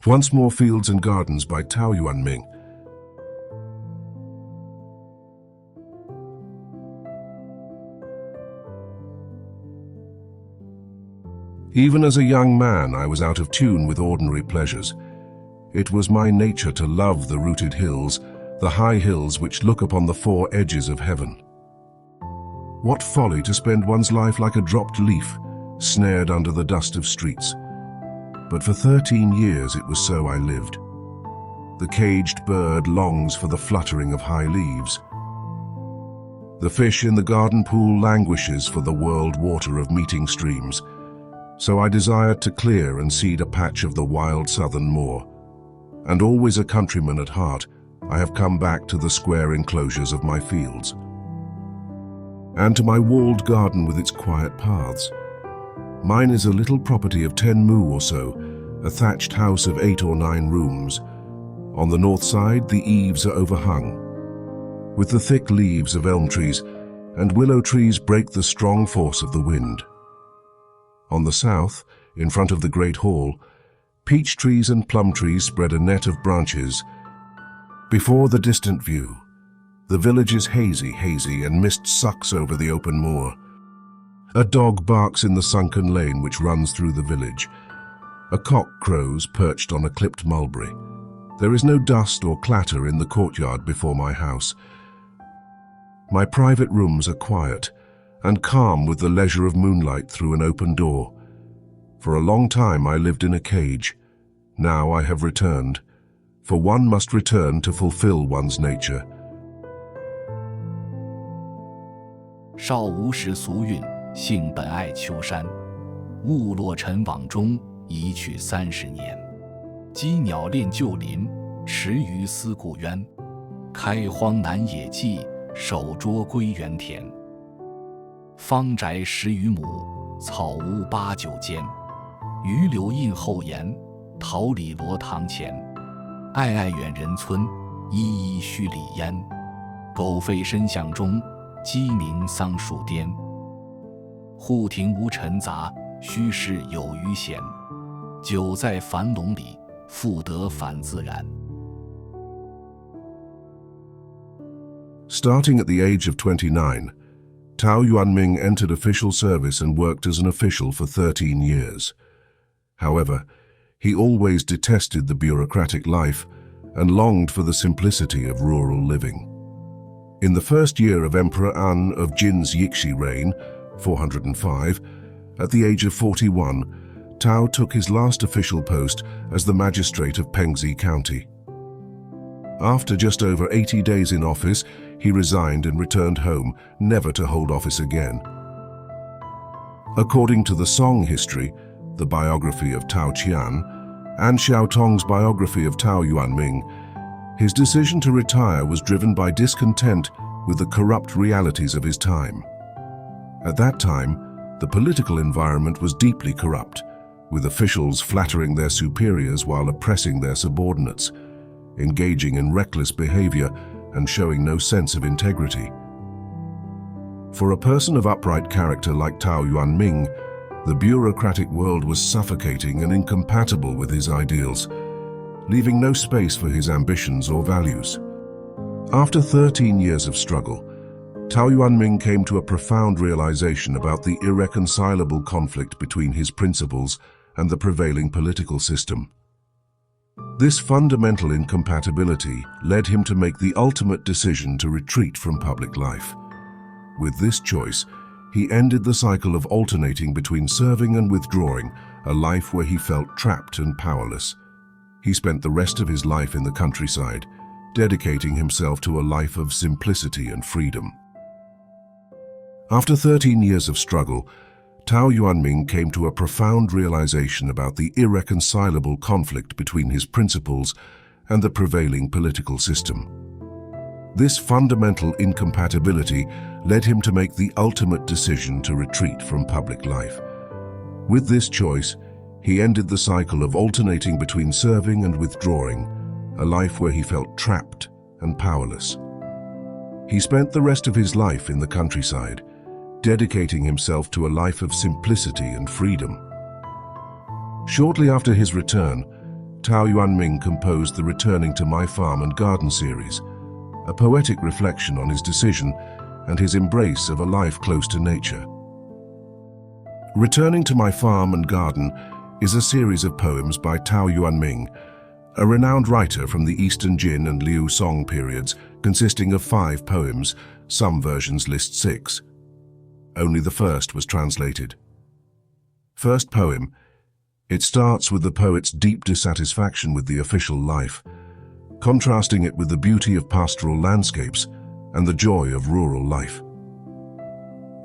Once More Fields and Gardens by Tao Yuanming. Even as a young man, I was out of tune with ordinary pleasures. It was my nature to love the rooted hills, the high hills which look upon the four edges of heaven. What folly to spend one's life like a dropped leaf, snared under the dust of streets. But for 13 years it was so I lived. The caged bird longs for the fluttering of high leaves. The fish in the garden pool languishes for the whirled water of meeting streams. So I desired to clear and seed a patch of the wild southern moor. And always a countryman at heart, I have come back to the square enclosures of my fields. And to my walled garden with its quiet paths. Mine is a little property of 10 mu or so, a thatched house of 8 or 9 rooms. On the north side, the eaves are overhung, with the thick leaves of elm trees, and willow trees break the strong force of the wind. On the south, in front of the great hall, peach trees and plum trees spread a net of branches. Before the distant view, the village is hazy, and mist sucks over the open moor. A dog barks in the sunken lane which runs through the village. A cock crows perched on a clipped mulberry. There is no dust or clatter in the courtyard before my house. My private rooms are quiet and calm with the leisure of moonlight through an open door. For a long time I lived in a cage. Now I have returned, for one must return to fulfill one's nature. 少无时俗韵，性本爱丘山。误落尘网中，一去30年。羁鸟恋旧林，池鱼思故渊。开荒南野际，守拙归园田。方宅10余亩，草屋8、9间。榆柳荫后檐，桃李罗堂前。爱爱远人村，依依墟里烟。狗吠深巷中，鸡鸣桑树颠。户庭无尘杂，虚室有余闲。久在樊笼里，复得返自然。 Starting at the age of 29, Tao Yuanming entered official service and worked as an official for 13 years. However, he always detested the bureaucratic life and longed for the simplicity of rural living. In the first year of Emperor An of Jin's Yixi reign, 405, at the age of 41, Tao took his last official post as the magistrate of Pengzi County. After just over 80 days in office, he resigned and returned home, never to hold office again. According to the Song history, the biography of Tao Qian, and Xiao Tong's biography of Tao Yuanming, his decision to retire was driven by discontent with the corrupt realities of his time. At that time, the political environment was deeply corrupt, with officials flattering their superiors while oppressing their subordinates, engaging in reckless behavior and showing no sense of integrity. For a person of upright character like Tao Yuanming, the bureaucratic world was suffocating and incompatible with his ideals, leaving no space for his ambitions or values. After 13 years of struggle, Tao Yuanming came to a profound realization about the irreconcilable conflict between his principles and the prevailing political system. This fundamental incompatibility led him to make the ultimate decision to retreat from public life. With this choice, he ended the cycle of alternating between serving and withdrawing, a life where he felt trapped and powerless. He spent the rest of his life in the countryside, dedicating himself to a life of simplicity and freedom. After 13 years of struggle, Tao Yuanming came to a profound realization about the irreconcilable conflict between his principles and the prevailing political system. This fundamental incompatibility led him to make the ultimate decision to retreat from public life. With this choice, he ended the cycle of alternating between serving and withdrawing, a life where he felt trapped and powerless. He spent the rest of his life in the countryside, dedicating himself to a life of simplicity and freedom. Shortly after his return, Tao Yuanming composed the Returning to My Farm and Garden series, a poetic reflection on his decision and his embrace of a life close to nature. Returning to My Farm and Garden is a series of poems by Tao Yuanming, a renowned writer from the Eastern Jin and Liu Song periods, consisting of 5 poems. Some versions list 6. Only the first was translated. First poem. It starts with the poet's deep dissatisfaction with the official life, contrasting it with the beauty of pastoral landscapes and the joy of rural life.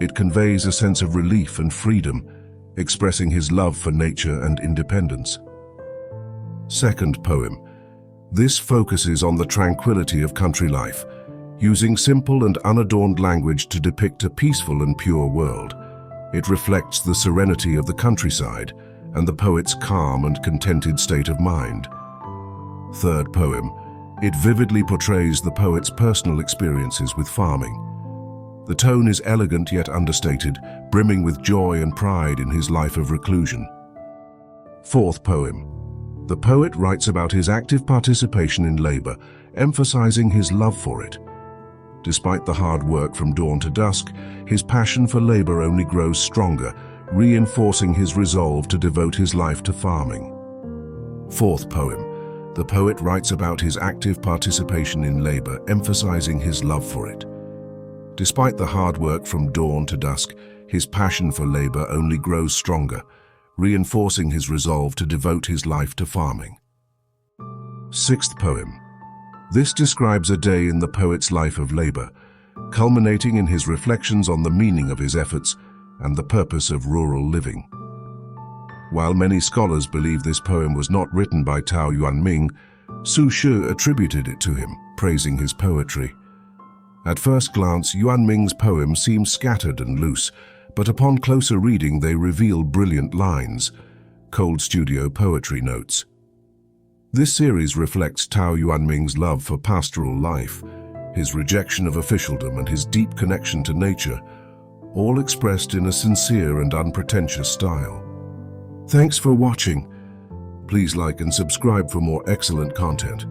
It conveys a sense of relief and freedom, expressing his love for nature and independence. Second poem. This focuses on the tranquility of country life, using simple and unadorned language to depict a peaceful and pure world. It reflects the serenity of the countryside and the poet's calm and contented state of mind. Third poem. It vividly portrays the poet's personal experiences with farming. The tone is elegant yet understated, brimming with joy and pride in his life of reclusion. Fourth poem. The poet writes about his active participation in labor, emphasizing his love for it. Despite the hard work from dawn to dusk, his passion for labor only grows stronger, reinforcing his resolve to devote his life to farming. Fourth poem. The poet writes about his active participation in labor, emphasizing his love for it. Despite the hard work from dawn to dusk, his passion for labor only grows stronger, reinforcing his resolve to devote his life to farming. Sixth poem. This describes a day in the poet's life of labor, culminating in his reflections on the meaning of his efforts and the purpose of rural living. While many scholars believe this poem was not written by Tao Yuanming, Su Shi attributed it to him, praising his poetry. At first glance, Yuanming's poems seem scattered and loose, but upon closer reading they reveal brilliant lines. Cold Studio Poetry notes. This series reflects Tao Yuanming's love for pastoral life, his rejection of officialdom and his deep connection to nature, all expressed in a sincere and unpretentious style. Thanks for watching. Please like and subscribe for more excellent content.